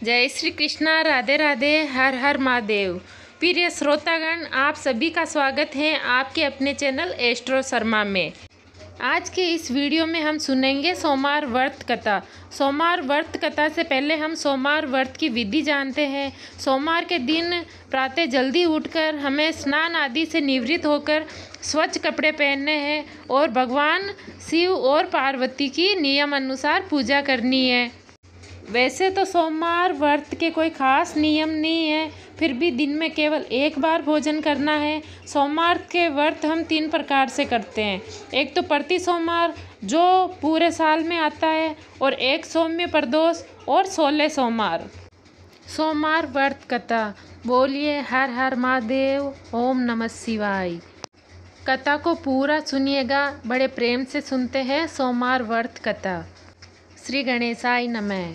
जय श्री कृष्णा, राधे राधे, हर हर महादेव। प्रिय श्रोतागण, आप सभी का स्वागत है आपके अपने चैनल एस्ट्रो शर्मा में। आज के इस वीडियो में हम सुनेंगे सोमवार व्रत कथा। सोमवार व्रत कथा से पहले हम सोमवार व्रत की विधि जानते हैं। सोमवार के दिन प्रातः जल्दी उठकर हमें स्नान आदि से निवृत्त होकर स्वच्छ कपड़े पहनने हैं और भगवान शिव और पार्वती की नियम अनुसार पूजा करनी है। वैसे तो सोमवार व्रत के कोई ख़ास नियम नहीं है, फिर भी दिन में केवल एक बार भोजन करना है। सोमवार के व्रत हम 3 प्रकार से करते हैं। एक तो प्रति सोमवार जो पूरे साल में आता है, और एक सौम्य प्रदोष और 16 सोमवार। सोमवार व्रत कथा। बोलिए हर हर महादेव, ओम नमः शिवाय। कथा को पूरा सुनिएगा, बड़े प्रेम से सुनते हैं सोमवार व्रत कथा। श्री गणेशाय नमः।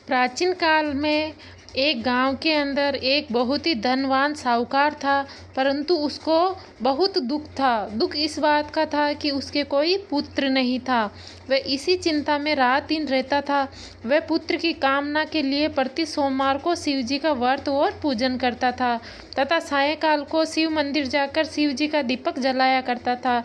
प्राचीन काल में एक गांव के अंदर एक बहुत ही धनवान साहूकार था, परंतु उसको बहुत दुख था। दुख इस बात का था कि उसके कोई पुत्र नहीं था। वह इसी चिंता में रात दिन रहता था। वह पुत्र की कामना के लिए प्रति सोमवार को शिव जी का व्रत और पूजन करता था तथा सायंकाल को शिव मंदिर जाकर शिव जी का दीपक जलाया करता था।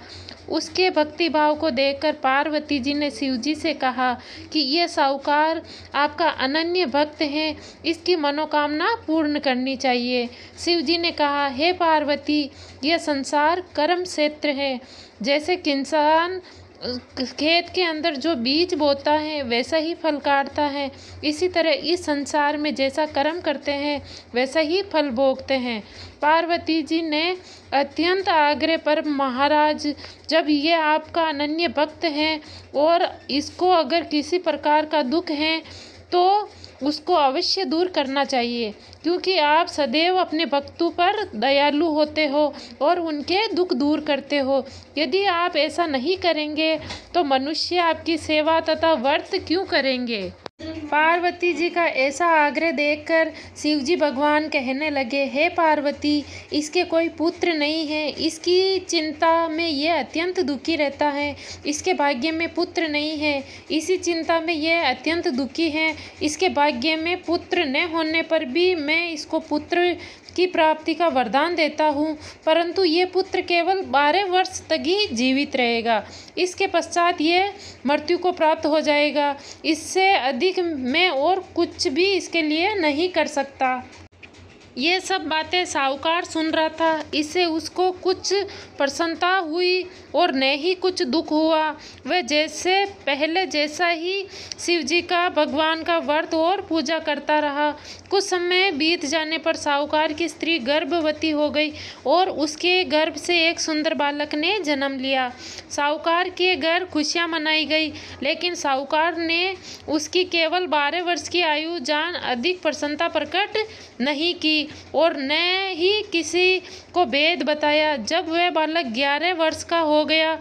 उसके भक्ति भाव को देखकर पार्वती जी ने शिव जी से कहा कि ये साहूकार आपका अनन्य भक्त है, इसकी मनोकामना पूर्ण करनी चाहिए। शिव जी ने कहा, हे पार्वती, यह संसार कर्म क्षेत्र है। जैसे किसान खेत के अंदर जो बीज बोता है वैसा ही फल काटता है, इसी तरह इस संसार में जैसा कर्म करते हैं वैसा ही फल भोगते हैं। पार्वती जी ने अत्यंत आग्रह पर, महाराज, जब ये आपका अनन्य भक्त है और इसको अगर किसी प्रकार का दुख है तो उसको अवश्य दूर करना चाहिए, क्योंकि आप सदैव अपने भक्तों पर दयालु होते हो और उनके दुख दूर करते हो। यदि आप ऐसा नहीं करेंगे तो मनुष्य आपकी सेवा तथा व्रत क्यों करेंगे। पार्वती जी का ऐसा आग्रह देखकर शिव जी भगवान कहने लगे, हे पार्वती, इसके कोई पुत्र नहीं है, इसकी चिंता में ये अत्यंत दुखी रहता है। इसके भाग्य में पुत्र नहीं है, इसी चिंता में ये अत्यंत दुखी है। इसके भाग्य में पुत्र न होने पर भी मैं इसको पुत्र की प्राप्ति का वरदान देता हूँ, परंतु ये पुत्र केवल 12 वर्ष तक ही जीवित रहेगा। इसके पश्चात ये मृत्यु को प्राप्त हो जाएगा। इससे अधिक मैं और कुछ भी इसके लिए नहीं कर सकता। ये सब बातें साहूकार सुन रहा था। इससे उसको कुछ प्रसन्नता हुई और न ही कुछ दुख हुआ। वह जैसे पहले जैसा ही शिव जी का भगवान का व्रत और पूजा करता रहा। कुछ समय बीत जाने पर साहूकार की स्त्री गर्भवती हो गई और उसके गर्भ से एक सुंदर बालक ने जन्म लिया। साहूकार के घर खुशियां मनाई गई, लेकिन साहूकार ने उसकी केवल 12 वर्ष की आयु जान अधिक प्रसन्नता प्रकट नहीं की और न ही किसी को भेद बताया। जब वह बालक 11 वर्ष का हो गया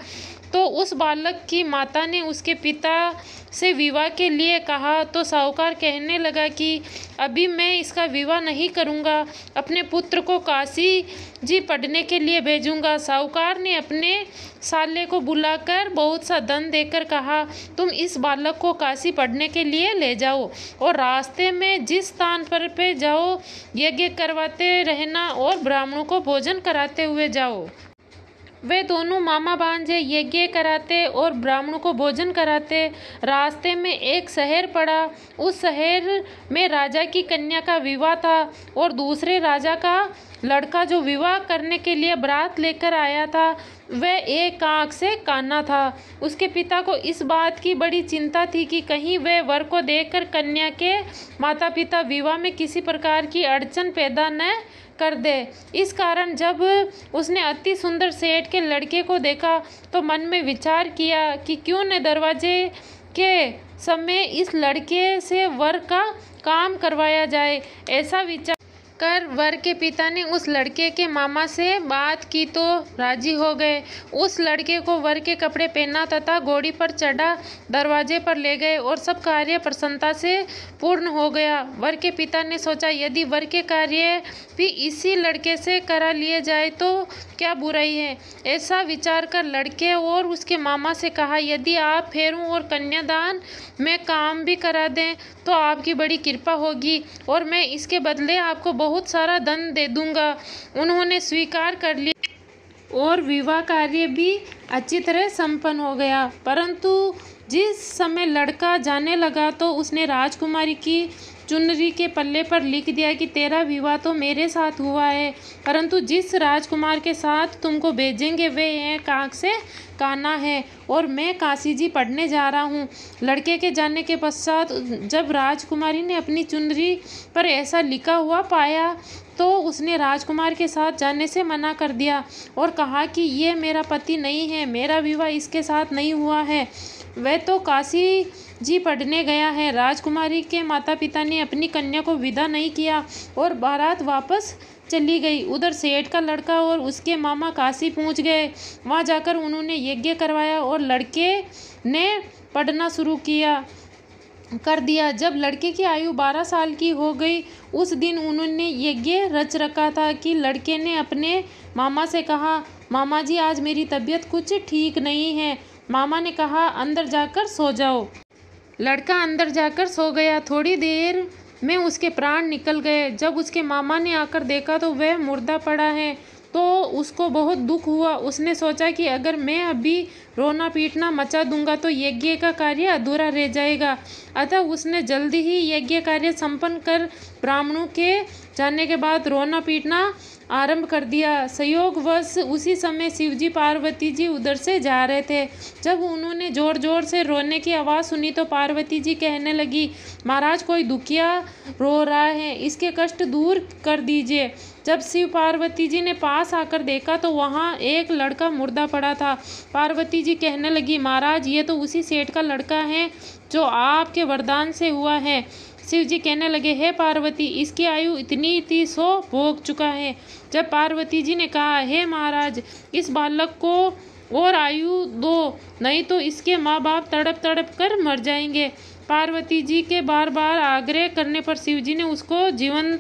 तो उस बालक की माता ने उसके पिता से विवाह के लिए कहा, तो साहूकार कहने लगा कि अभी मैं इसका विवाह नहीं करूंगा, अपने पुत्र को काशी जी पढ़ने के लिए भेजूंगा। साहूकार ने अपने साले को बुलाकर बहुत सा धन देकर कहा, तुम इस बालक को काशी पढ़ने के लिए ले जाओ और रास्ते में जिस स्थान पर पे जाओ यज्ञ करवाते रहना और ब्राह्मणों को भोजन कराते हुए जाओ। वे दोनों मामा भांजे यज्ञ कराते और ब्राह्मणों को भोजन कराते। रास्ते में एक शहर पड़ा। उस शहर में राजा की कन्या का विवाह था और दूसरे राजा का लड़का जो विवाह करने के लिए बारात लेकर आया था वह एक आंख से काना था। उसके पिता को इस बात की बड़ी चिंता थी कि कहीं वह वर को देखकर कन्या के माता पिता विवाह में किसी प्रकार की अड़चन पैदा न कर दे। इस कारण जब उसने अति सुंदर सेठ के लड़के को देखा तो मन में विचार किया कि क्यों न दरवाजे के समय इस लड़के से वर का काम करवाया जाए। ऐसा विचार कर वर के पिता ने उस लड़के के मामा से बात की तो राजी हो गए। उस लड़के को वर के कपड़े पहना तथा घोड़ी पर चढ़ा दरवाजे पर ले गए और सब कार्य प्रसन्नता से पूर्ण हो गया। वर के पिता ने सोचा, यदि वर के कार्य भी इसी लड़के से करा लिए जाए तो क्या बुराई है। ऐसा विचार कर लड़के और उसके मामा से कहा, यदि आप फेरों और कन्यादान में काम भी करा दें तो आपकी बड़ी कृपा होगी और मैं इसके बदले आपको बहुत सारा धन दे दूंगा। उन्होंने स्वीकार कर लिया और विवाह कार्य भी अच्छी तरह संपन्न हो गया। परंतु जिस समय लड़का जाने लगा तो उसने राजकुमारी की चुनरी के पल्ले पर लिख दिया कि तेरा विवाह तो मेरे साथ हुआ है, परंतु जिस राजकुमार के साथ तुमको भेजेंगे वे हैं कांक से कान्हा है और मैं काशी जी पढ़ने जा रहा हूँ। लड़के के जाने के पश्चात जब राजकुमारी ने अपनी चुनरी पर ऐसा लिखा हुआ पाया तो उसने राजकुमार के साथ जाने से मना कर दिया और कहा कि ये मेरा पति नहीं है, मेरा विवाह इसके साथ नहीं हुआ है, वह तो काशी जी पढ़ने गया है। राजकुमारी के माता पिता ने अपनी कन्या को विदा नहीं किया और बारात वापस चली गई। उधर सेठ का लड़का और उसके मामा काशी पहुंच गए। वहां जाकर उन्होंने यज्ञ करवाया और लड़के ने पढ़ना शुरू कर दिया। जब लड़के की आयु 12 साल की हो गई उस दिन उन्होंने यज्ञ रच रखा था कि लड़के ने अपने मामा से कहा, मामा जी आज मेरी तबीयत कुछ ठीक नहीं है। मामा ने कहा, अंदर जाकर सो जाओ। लड़का अंदर जाकर सो गया। थोड़ी देर में उसके प्राण निकल गए। जब उसके मामा ने आकर देखा तो वह मुर्दा पड़ा है तो उसको बहुत दुख हुआ। उसने सोचा कि अगर मैं अभी रोना पीटना मचा दूंगा तो यज्ञ का कार्य अधूरा रह जाएगा। अतः उसने जल्दी ही यज्ञ कार्य संपन्न कर ब्राह्मणों के जाने के बाद रोना पीटना आरंभ कर दिया। संयोगवश उसी समय शिवजी पार्वती जी उधर से जा रहे थे। जब उन्होंने जोर जोर से रोने की आवाज़ सुनी तो पार्वती जी कहने लगी, महाराज कोई दुखिया रो रहा है, इसके कष्ट दूर कर दीजिए। जब शिव पार्वती जी ने पास आकर देखा तो वहाँ एक लड़का मुर्दा पड़ा था। पार्वती जी कहने लगी, महाराज ये तो उसी सेठ का लड़का है जो आपके वरदान से हुआ है। शिव जी कहने लगे, हे पार्वती इसकी आयु इतनी थी सो भोग चुका है। जब पार्वती जी ने कहा, हे महाराज इस बालक को और आयु दो, नहीं तो इसके माँ बाप तड़प तड़प कर मर जाएंगे। पार्वती जी के बार बार आग्रह करने पर शिव जी ने उसको जीवन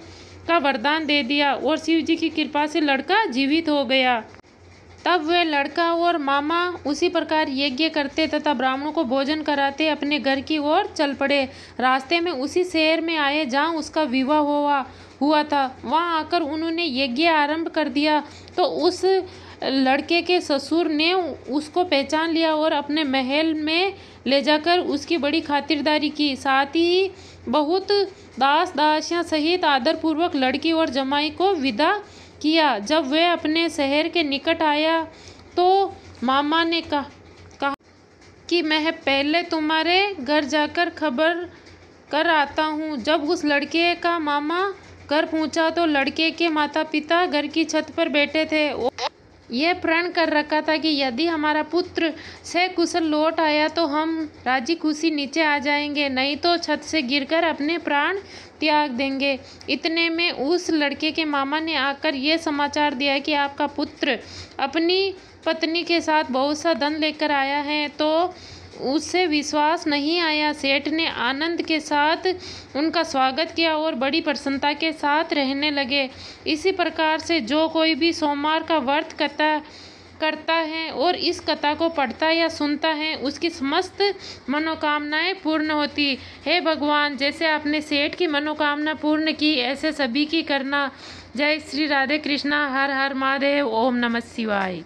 का वरदान दे दिया और शिव जी की कृपा से लड़का जीवित हो गया। तब वह लड़का और मामा उसी प्रकार यज्ञ करते तथा ब्राह्मणों को भोजन कराते अपने घर की ओर चल पड़े। रास्ते में उसी शहर में आए जहाँ उसका विवाह हुआ था। वहाँ आकर उन्होंने यज्ञ आरंभ कर दिया तो उस लड़के के ससुर ने उसको पहचान लिया और अपने महल में ले जाकर उसकी बड़ी खातिरदारी की। साथ ही बहुत दास दासियाँ सहित आदरपूर्वक लड़की और जमाई को विदा किया। जब वह अपने शहर के निकट आया तो मामा ने कहा कि मैं पहले तुम्हारे घर जाकर खबर कर आता हूँ। जब उस लड़के का मामा घर पहुँचा तो लड़के के माता पिता घर की छत पर बैठे थे। यह प्रण कर रखा था कि यदि हमारा पुत्र सकुशल लौट आया तो हम राजी खुशी नीचे आ जाएंगे, नहीं तो छत से गिरकर अपने प्राण त्याग देंगे। इतने में उस लड़के के मामा ने आकर यह समाचार दिया कि आपका पुत्र अपनी पत्नी के साथ बहुत सा धन लेकर आया है। तो उससे विश्वास नहीं आया। सेठ ने आनंद के साथ उनका स्वागत किया और बड़ी प्रसन्नता के साथ रहने लगे। इसी प्रकार से जो कोई भी सोमवार का व्रत करता है और इस कथा को पढ़ता या सुनता है उसकी समस्त मनोकामनाएं पूर्ण होती है। भगवान जैसे आपने सेठ की मनोकामना पूर्ण की ऐसे सभी की करना। जय श्री राधे कृष्णा। हर हर महादेव। ओम नमः शिवाय।